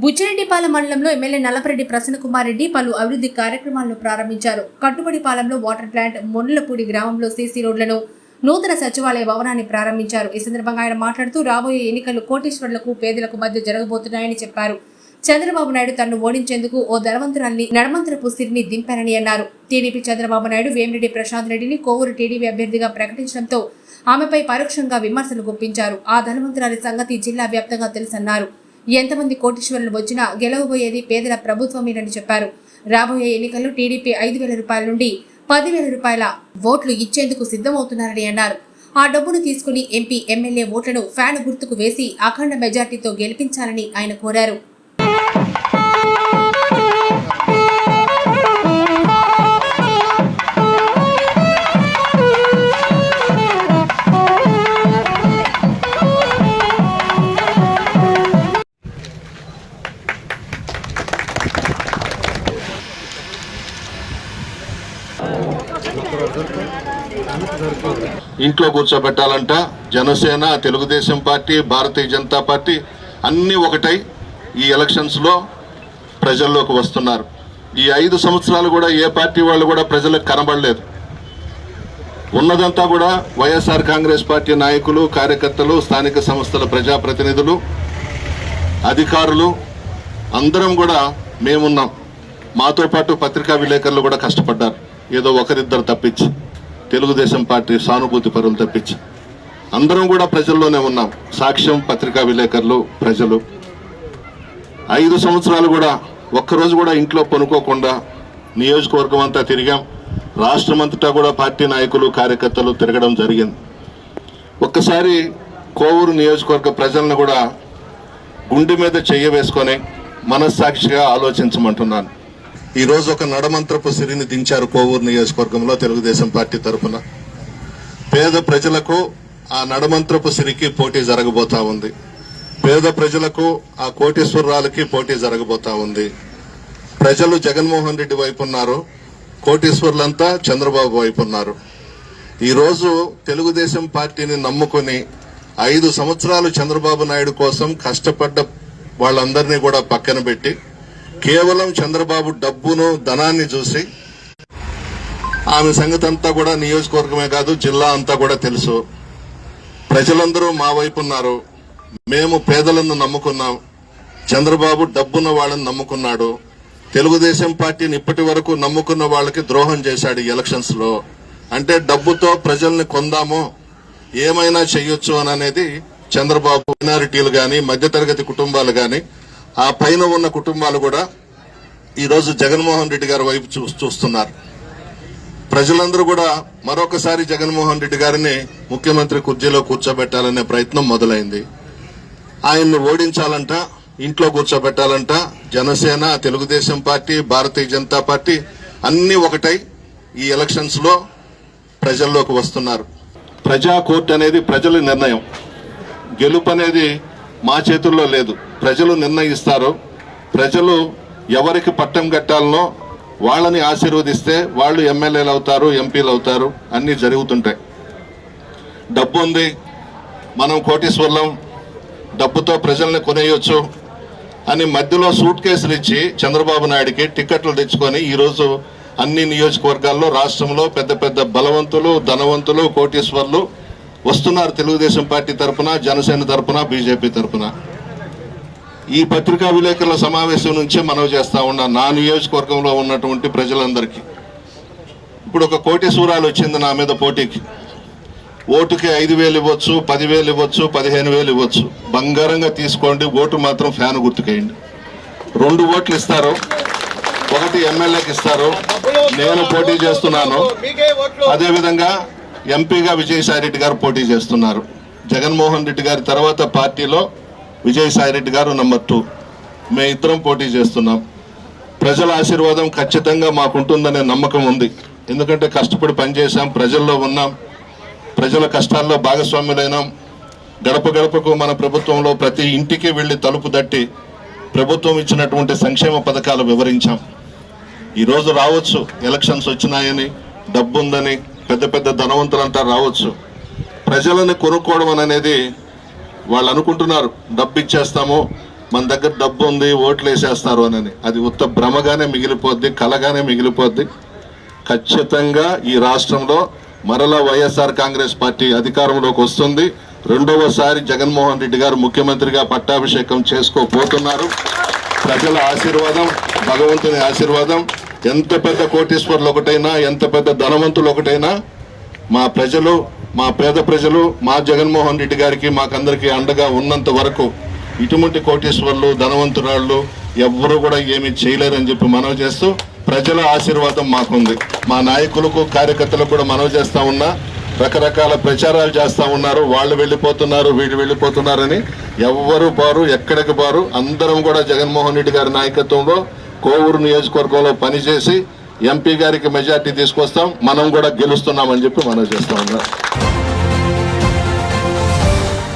బుచ్చిరెడ్డిపాలెం మండలంలో ఎమ్మెల్యే నల్లపరెడ్డి ప్రసన్నకుమార్ రెడ్డి పలు అభివృద్ధి కార్యక్రమాలను ప్రారంభించారు. కట్టుబడిపాలెంలో వాటర్ ప్లాంట్, మొన్నలపూడి గ్రామంలో సీసీ రోడ్లను, నూతన సచివాలయ భవనాన్ని ప్రారంభించారు. ఈ సందర్భంగా ఆయన మాట్లాడుతూ రాబోయే ఎన్నికలు కోటీశ్వరులకు, పేదలకు మధ్య జరగబోతున్నాయని చెప్పారు. చంద్రబాబు నాయుడు తనను ఓడించేందుకు ఓ ధనవంతురాల్ని నడమంత్రపు సిరిని దింపారని అన్నారు. టీడీపీ చంద్రబాబు నాయుడు వేమిరెడ్డి ప్రశాంత్ రెడ్డిని కోవూరు టీడీపీ అభ్యర్థిగా ప్రకటించడంతో ఆమెపై పరోక్షంగా విమర్శలు గుప్పించారు. ఆ ధనవంతురాలి సంగతి జిల్లా వ్యాప్తంగా తెలుసన్నారు. ఎంతమంది కోటీశ్వరులు వచ్చినా గెలవబోయేది పేదల ప్రభుత్వమేనని చెప్పారు. రాబోయే ఎన్నికల్లో టీడీపీ 5,000 రూపాయల నుండి 10,000 రూపాయల ఓట్లు ఇచ్చేందుకు సిద్ధమవుతున్నారని అన్నారు. ఆ డబ్బును తీసుకుని ఎంపీ, ఎమ్మెల్యే ఓట్లను ఫ్యాన్ గుర్తుకు వేసి అఖండ మెజార్టీతో గెలిపించాలని ఆయన కోరారు. ఇంట్లో కూర్చోబెట్టాలంట జనసేన, తెలుగుదేశం పార్టీ, భారతీయ జనతా పార్టీ అన్నీ ఒకటై ఈ ఎలక్షన్స్లో ప్రజల్లోకి వస్తున్నారు. ఈ 5 సంవత్సరాలు కూడా ఏ పార్టీ వాళ్ళు కూడా ప్రజలకు కనబడలేదు. ఉన్నదంతా కూడా వైఎస్ఆర్ కాంగ్రెస్ పార్టీ నాయకులు, కార్యకర్తలు, స్థానిక సంస్థల ప్రజాప్రతినిధులు, అధికారులు అందరం కూడా మేమున్నాం. మాతో పాటు పత్రికా విలేకరులు కూడా కష్టపడ్డారు. ఏదో ఒకరిద్దరు తప్పించి, తెలుగుదేశం పార్టీ సానుభూతి పరులు తప్పించి అందరం కూడా ప్రజల్లోనే ఉన్నాం. సాక్ష్యం పత్రికా విలేకరులు, ప్రజలు 5 సంవత్సరాలు కూడా ఒక్కరోజు కూడా ఇంట్లో పనుకోకుండా నియోజకవర్గం అంతా తిరిగాం. రాష్ట్రం అంతటా కూడా పార్టీ నాయకులు, కార్యకర్తలు తిరగడం జరిగింది. ఒక్కసారి కోవూరు నియోజకవర్గ ప్రజలను కూడా గుండె మీద చెయ్యి వేసుకొని మనస్సాక్షిగా ఆలోచించమంటున్నాను. ఈరోజు ఒక నడమంత్రపు సిరిని దించారు కోవూరు నియోజకవర్గంలో తెలుగుదేశం పార్టీ తరఫున. పేద ప్రజలకు ఆ నడమంత్రపు సిరికి పోటీ జరగబోతా ఉంది. పేద ప్రజలకు ఆ కోటీశ్వరరాలకి పోటీ జరగబోతా ఉంది. ప్రజలు జగన్మోహన్ రెడ్డి వైపు ఉన్నారు, కోటీశ్వరులంతా చంద్రబాబు వైపు ఉన్నారు. ఈరోజు తెలుగుదేశం పార్టీని నమ్ముకొని 5 సంవత్సరాలు చంద్రబాబు నాయుడు కోసం కష్టపడ్డ వాళ్ళందరినీ కూడా పక్కన పెట్టి కేవలం చంద్రబాబు డబ్బును, ధనాన్ని చూసి ఆమె సంగతి అంతా కూడా నియోజకవర్గమే కాదు జిల్లా అంతా కూడా తెలుసు. ప్రజలందరూ మా వైపు ఉన్నారు. మేము పేదలను నమ్ముకున్నాం. చంద్రబాబు డబ్బున్న వాళ్ళని నమ్ముకున్నాడు. తెలుగుదేశం పార్టీని ఇప్పటి వరకు నమ్ముకున్న వాళ్ళకి ద్రోహం చేశాడు ఈ ఎలక్షన్స్ లో. అంటే డబ్బుతో ప్రజల్ని కొందాము, ఏమైనా చెయ్యొచ్చు అని అనేది చంద్రబాబు మైనారిటీలు గాని, మధ్యతరగతి కుటుంబాలు గాని, ఆ పైన ఉన్న కుటుంబాలు కూడా ఈరోజు జగన్మోహన్ రెడ్డి గారి వైపు చూస్తున్నారు. ప్రజలందరూ కూడా మరొకసారి జగన్మోహన్ రెడ్డి గారిని ముఖ్యమంత్రి కుర్చీలో కూర్చోబెట్టాలనే ప్రయత్నం మొదలైంది. ఆయన్ని ఓడించాలంట, ఇంట్లో కూర్చోబెట్టాలంట జనసేన, తెలుగుదేశం పార్టీ, భారతీయ జనతా పార్టీ అన్నీ ఒకటై ఈ ఎలక్షన్స్ లో ప్రజల్లోకి వస్తున్నారు. ప్రజా కోర్టు అనేది ప్రజల నిర్ణయం. గెలుపు అనేది మా చేతుల్లో లేదు. ప్రజలు నిర్ణయిస్తారు. ప్రజలు ఎవరికి పట్టం కట్టాలనో వాళ్ళని ఆశీర్వదిస్తే వాళ్ళు ఎమ్మెల్యేలు అవుతారు, ఎంపీలు అవుతారు, అన్నీ జరుగుతుంటాయి. డబ్బు ఉంది, మనం కోటీశ్వర్లం, డబ్బుతో ప్రజల్ని కొనేయొచ్చు అని మధ్యలో సూట్ కేసులు ఇచ్చి చంద్రబాబు నాయుడికి టికెట్లు తెచ్చుకొని ఈరోజు అన్ని నియోజకవర్గాల్లో రాష్ట్రంలో పెద్ద పెద్ద బలవంతులు, ధనవంతులు, కోటీశ్వర్లు వస్తున్నారు. తెలుగుదేశం పార్టీ తరఫున, జనసేన తరఫున, బీజేపీ తరఫున. ఈ పత్రికా విలేకరుల సమావేశం నుంచే మనవి చేస్తా ఉన్నా నా నియోజకవర్గంలో ఉన్నటువంటి ప్రజలందరికీ. ఇప్పుడు ఒక కోటీశ్వరాలు వచ్చింది నా మీద పోటీకి. ఓటుకి 5,000 ఇవ్వచ్చు, 10,000 ఇవ్వచ్చు, 15,000 ఇవ్వచ్చు. బంగారంగా తీసుకోండి, ఓటు మాత్రం ఫ్యాన్ గుర్తుకేయండి. 2 ఓట్లు ఇస్తారు, ఒకటి ఎమ్మెల్యేకి ఇస్తారు. నేను పోటీ చేస్తున్నాను. అదేవిధంగా ఎంపీగా విజయసాయి రెడ్డి గారు పోటీ చేస్తున్నారు. జగన్మోహన్ రెడ్డి గారి తర్వాత పార్టీలో విజయసాయి రెడ్డి గారు నంబర్ 2. మేమిద్దరం పోటీ చేస్తున్నాం. ప్రజల ఆశీర్వాదం ఖచ్చితంగా మాకుంటుందనే నమ్మకం ఉంది. ఎందుకంటే కష్టపడి పనిచేశాం, ప్రజల్లో ఉన్నాం, ప్రజల కష్టాల్లో భాగస్వాములైనాం. గడప గడపకు మన ప్రభుత్వంలో ప్రతి ఇంటికి వెళ్లి తలుపు తట్టి ప్రభుత్వం ఇచ్చినటువంటి సంక్షేమ పథకాలు వివరించాం. ఈరోజు రావచ్చు, ఎలక్షన్స్ వచ్చినాయని, డబ్బుందని పెద్ద పెద్ద ధనవంతులంతా రావచ్చు. ప్రజలను కొనుక్కోవడం అనేది వాళ్ళు అనుకుంటున్నారు. డబ్బు ఇచ్చేస్తాము, మన దగ్గర డబ్బు ఉంది ఓట్లు వేసేస్తారు అని. అది ఉత్త భ్రమగానే మిగిలిపోద్ది, కలగానే మిగిలిపోద్ది. ఖచ్చితంగా ఈ రాష్ట్రంలో మరలా వైఎస్ఆర్ కాంగ్రెస్ పార్టీ అధికారంలోకి వస్తుంది. రెండవసారి జగన్మోహన్ రెడ్డి గారు ముఖ్యమంత్రిగా పట్టాభిషేకం చేసుకోబోతున్నారు. ప్రజల ఆశీర్వాదం, భగవంతుని ఆశీర్వాదం, ఎంత పెద్ద కోటీశ్వర్లు ఒకటైనా, ఎంత పెద్ద ధనవంతులు ఒకటైనా, మా ప్రజలు, మా పేద ప్రజలు మా జగన్మోహన్ రెడ్డి గారికి మాకందరికీ అండగా ఉన్నంత వరకు ఇటువంటి కోటీశ్వర్లు, ధనవంతురాళ్ళు ఎవ్వరూ కూడా ఏమీ చేయలేరని చెప్పి మనవి చేస్తూ, ప్రజల ఆశీర్వాదం మాకుంది. మా నాయకులకు, కార్యకర్తలకు కూడా మనవి చేస్తా ఉన్నా, రకరకాల ప్రచారాలు చేస్తా ఉన్నారు, వాళ్ళు వెళ్ళిపోతున్నారు, వీళ్ళు వెళ్ళిపోతున్నారని. ఎవ్వరు బారు, ఎక్కడికి బారు, అందరం కూడా జగన్మోహన్ రెడ్డి గారి నాయకత్వంలో కోవూరు నియోజకవర్గంలో పనిచేసి ఎంపీ గారికి మెజార్టీ తీసుకొస్తాం, మనం కూడా గెలుస్తున్నామని చెప్పి మనవి చేస్తా ఉన్నాం.